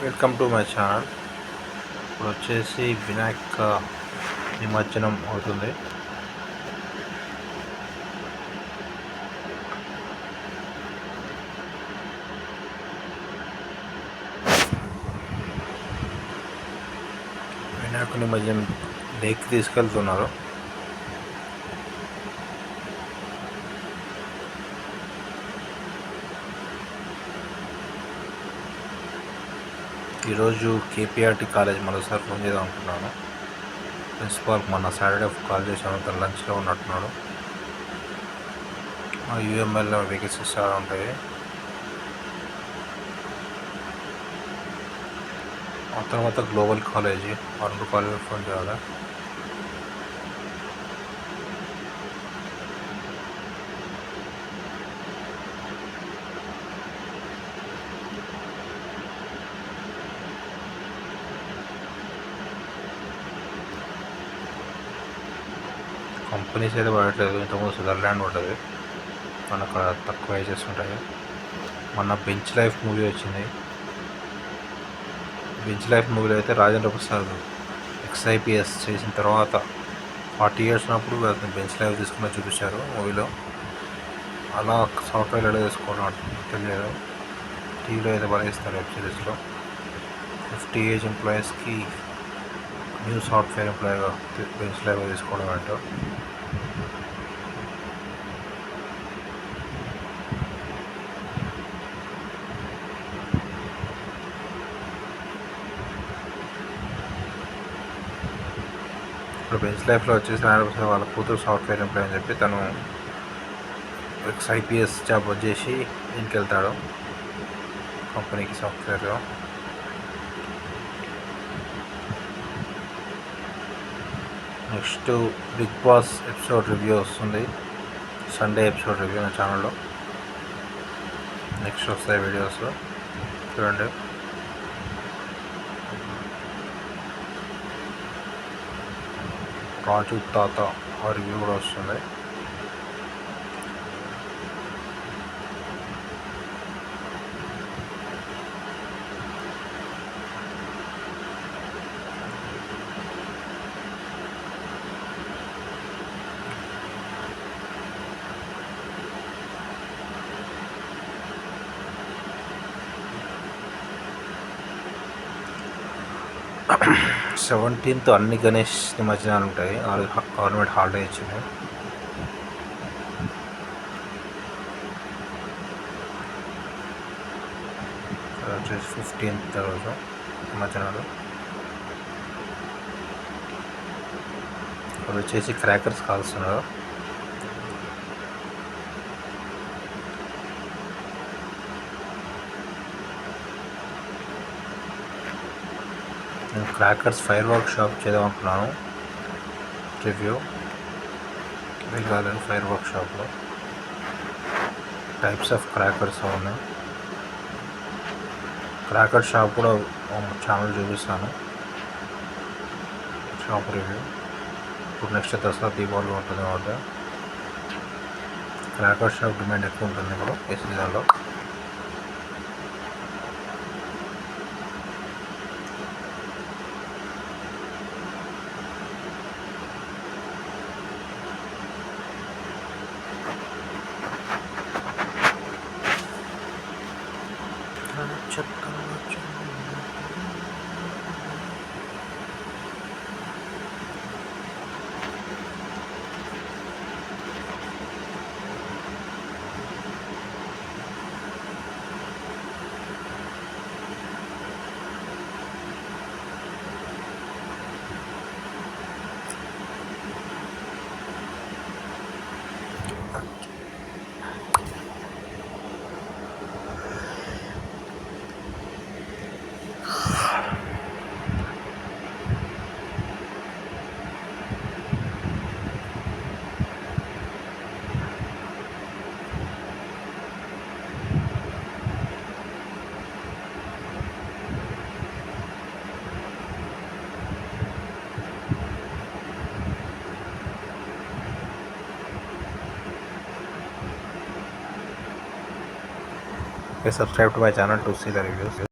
Welcome to my channel. ఇప్పుడు వచ్చేసి వినాయక నిమజ్జనం అవుతుంది. వినాయక నిమజ్జనం లేక్ తీసుకెళ్తున్నారు. ఈరోజు కేపీఆర్టీ కాలేజ్ మరోసారి ఫోన్ చేద్దాం అనుకున్నాను. ప్రిన్సిపాల్ మొన్న సాటర్డే కాల్ చేశాను, తను లంచ్లో ఉన్నట్టున్నాడు. యూఎంఎల్లో వేకెన్సీస్ చాలా ఉంటాయి. ఆ తర్వాత గ్లోబల్ కాలేజీ, ఆ రెండు కాలేజీకి ఫోన్ చేయాలి. కంపెనీస్ అయితే పడట్లేదు. ఇంతకుముందు స్విట్జర్లాండ్ ఉంటుంది, మనకు తక్కువ వేజెస్ ఉంటాయి. మొన్న బెంచ్ లైఫ్ మూవీ వచ్చింది. బెంచ్ లైఫ్ మూవీలో అయితే రాజేంద్ర ప్రసాద్ ఎక్స్ఐపిఎస్ చేసిన తర్వాత 40 years ఉన్నప్పుడు బెంచ్ లైఫ్ తీసుకుని చూపించారు మూవీలో. అలా సాఫ్ట్వేర్ ఎలా తీసుకోవడం తెలియదు. టీవీలో అయితే పనిచేస్తారు వెబ్ సిరీస్లో. 50 ఏజ్ ఎంప్లాయీస్కి న్యూ సాఫ్ట్వేర్ ఎంప్లాయీగా బెంచ్ లైఫ్ తీసుకోవడం అంటూ. ఇప్పుడు బెంచ్ లైఫ్లో వచ్చేసి నారాయణ వాళ్ళ కూతురు సాఫ్ట్వేర్ ఎంప్లాయ్ అని చెప్పి తను ఐపీఎస్ జాబ్ వచ్చేసి దీనికి వెళ్తాడు, కంపెనీకి సాఫ్ట్వేర్లో. Next Bigg Boss episode review వస్తుంది, సండే ఎపిసోడ్ రివ్యూ నా ఛానల్లో. నెక్స్ట్ వస్తాయి వీడియోస్ చూడండి. రాజు తాత ఆ రివ్యూ కూడా వస్తుంది. సెవెంటీన్త్ అన్ని గణేష్ నిమజ్జనాలు ఉంటాయి. గవర్నమెంట్ హాలిడే ఇచ్చింది. వచ్చేసి 15th రోజు నిమజ్జనాలు. అది వచ్చేసి క్రాకర్స్ కాల్స్తున్నారు. నేను క్రాకర్స్ ఫైర్ వర్క్ షాప్ చేద్దాం అనుకున్నాను, రివ్యూ వెళ్ళాలని. ఫైర్ వర్క్ షాప్లో టైప్స్ ఆఫ్ క్రాకర్స్ ఉన్నాయి. క్రాకర్ షాప్ కూడా ఛానల్ చూపిస్తాను, షాప్ రివ్యూ. ఇప్పుడు నెక్స్ట్ దసరా దీపావళి ఉంటుంది కాబట్టి క్రాకర్ షాప్ డిమాండ్ ఎక్కువ ఉంటుంది ఇప్పుడు ఈ సీజన్లో. Please subscribe to my channel to see the reviews.